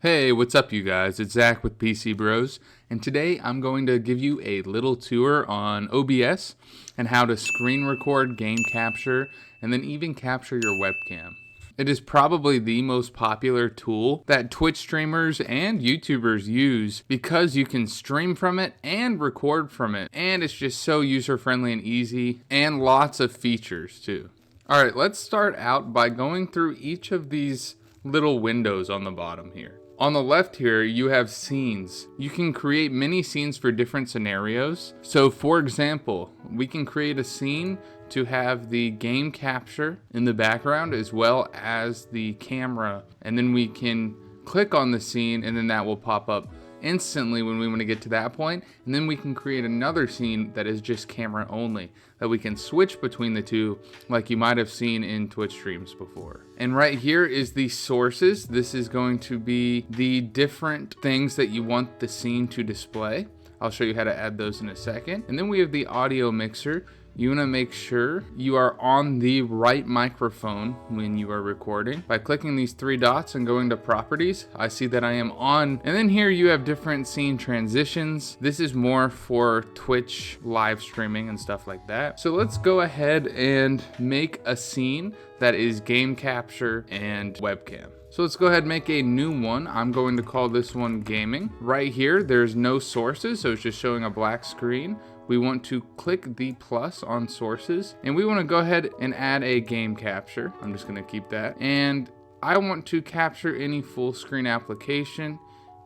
Hey, what's up you guys? It's Zach with PCBros, and today I'm going to give you a little tour on OBS and how to screen record, game capture, and then even capture your webcam. It is probably the most popular tool that Twitch streamers and YouTubers use because you can stream from it and record from it, and it's just so user-friendly and easy, and lots of features too. Alright, let's start out by going through each of these little windows on the bottom here. On the left here, you have scenes. You can create mini scenes for different scenarios. So for example, we can create a scene to have the game capture in the background as well as the camera. And then we can click on the scene and then that will pop up instantly when we want to get to that point. And then we can create another scene that is just camera only, that we can switch between the two like you might have seen in Twitch streams before. And right here is the sources. This is going to be the different things that you want the scene to display. I'll show you how to add those in a second. And then we have the audio mixer. You want to make sure you are on the right microphone when you are recording. By clicking these three dots and going to properties, I see that I am on. And then here you have different scene transitions. This is more for Twitch live streaming and stuff like that. So let's go ahead and make a scene that is game capture and webcam. So let's go ahead and make a new one. I'm going to call this one gaming. Right here, there's no sources, so it's just showing a black screen. We want to click the plus on sources, and we want to go ahead and add a game capture. I'm just going to keep that. And I want to capture any full screen application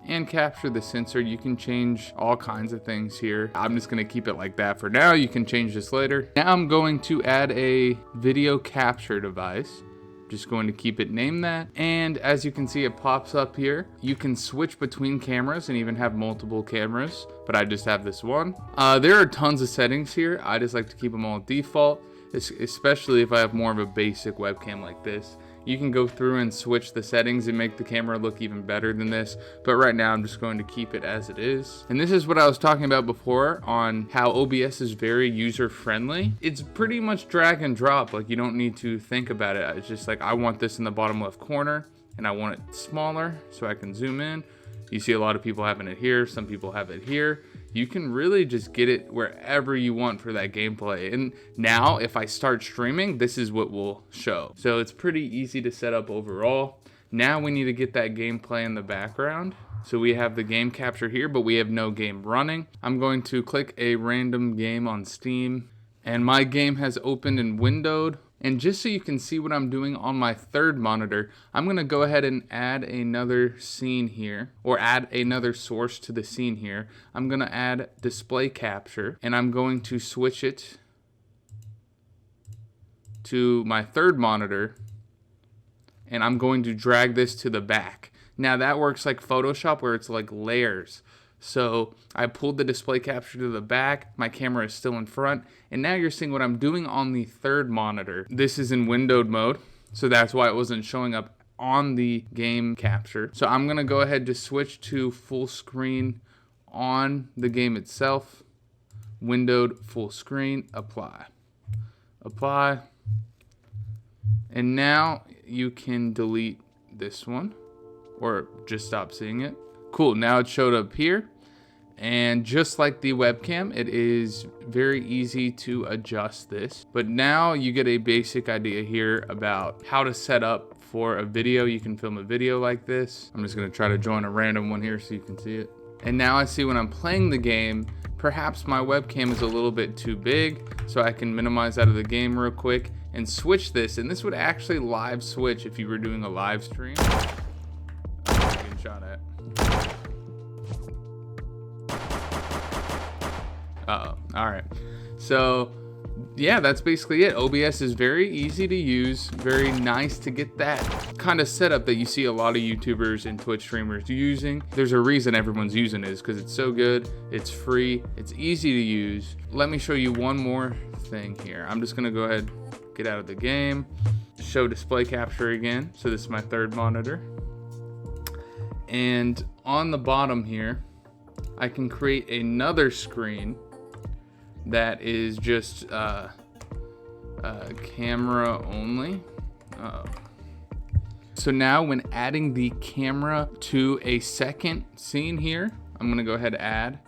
and capture the sensor. You can change all kinds of things here. I'm just going to keep it like that for now. You can change this later. Now I'm going to add a video capture device. Just going to keep it named that, and as you can see, it pops up here. You can switch between cameras and even have multiple cameras, but I just have this one. There are tons of settings here. I just like to keep them all default, especially if I have more of a basic webcam like this. You can go through and switch the settings and make the camera look even better than this, but right now I'm just going to keep it as it is. And this is what I was talking about before on how OBS is very user friendly. It's pretty much drag and drop, like you don't need to think about it. It's just like, I want this in the bottom left corner and I want it smaller so I can zoom in. You see a lot of people having it here, some people have it here. You can really just get it wherever you want for that gameplay. And now if I start streaming, this is what will show. So it's pretty easy to set up overall. Now we need to get that gameplay in the background. So we have the game capture here, but we have no game running. I'm going to click a random game on Steam, and my game has opened and windowed. And just so you can see what I'm doing on my third monitor, I'm going to go ahead and add another scene here, or add another source to the scene here. I'm going to add display capture, and I'm going to switch it to my third monitor, and I'm going to drag this to the back. Now that works like Photoshop where it's like layers. So I pulled the display capture to the back, my camera is still in front, and now you're seeing what I'm doing on the third monitor. This is in windowed mode, so that's why it wasn't showing up on the game capture. So I'm gonna go ahead to switch to full screen on the game itself, windowed full screen, apply. Apply. And now you can delete this one, or just stop seeing it. Cool, now it showed up here. And just like the webcam, it is very easy to adjust this. But now you get a basic idea here about how to set up for a video. You can film a video like this. I'm just gonna try to join a random one here so you can see it. And now I see when I'm playing the game, perhaps my webcam is a little bit too big, so I can minimize out of the game real quick and switch this. And this would actually live switch if you were doing a live stream. I'm getting shot at. All right. So yeah, that's basically it. OBS is very easy to use, very nice to get that kind of setup that you see a lot of YouTubers and Twitch streamers using. There's a reason everyone's using it, is because it's so good, it's free, it's easy to use. Let me show you one more thing here. I'm just gonna go ahead, get out of the game, show display capture again. So this is my third monitor. And on the bottom here, I can create another screen that is just camera only. So now when adding the camera to a second scene here, I'm gonna go ahead and add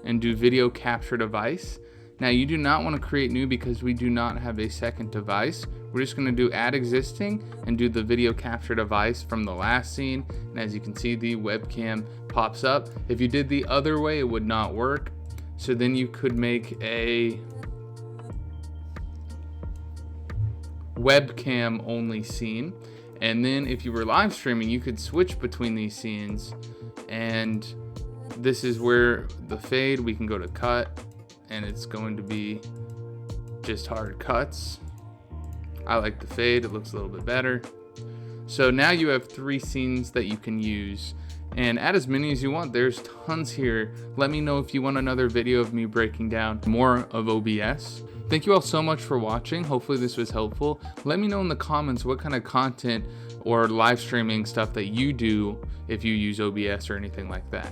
and do video capture device. Now you do not want to create new because we do not have a second device. We're just going to do add existing and do the video capture device from the last scene. And as you can see, the webcam pops up. If you did the other way, it would not work. So then you could make a webcam only scene. And then if you were live streaming, you could switch between these scenes. And this is where the fade, we can go to cut, and it's going to be just hard cuts. I like the fade, it looks a little bit better. So now you have 3 scenes that you can use, and add as many as you want. There's tons here. Let me know if you want another video of me breaking down more of OBS. Thank you all so much for watching. Hopefully this was helpful. Let me know in the comments what kind of content or live streaming stuff that you do if you use OBS or anything like that.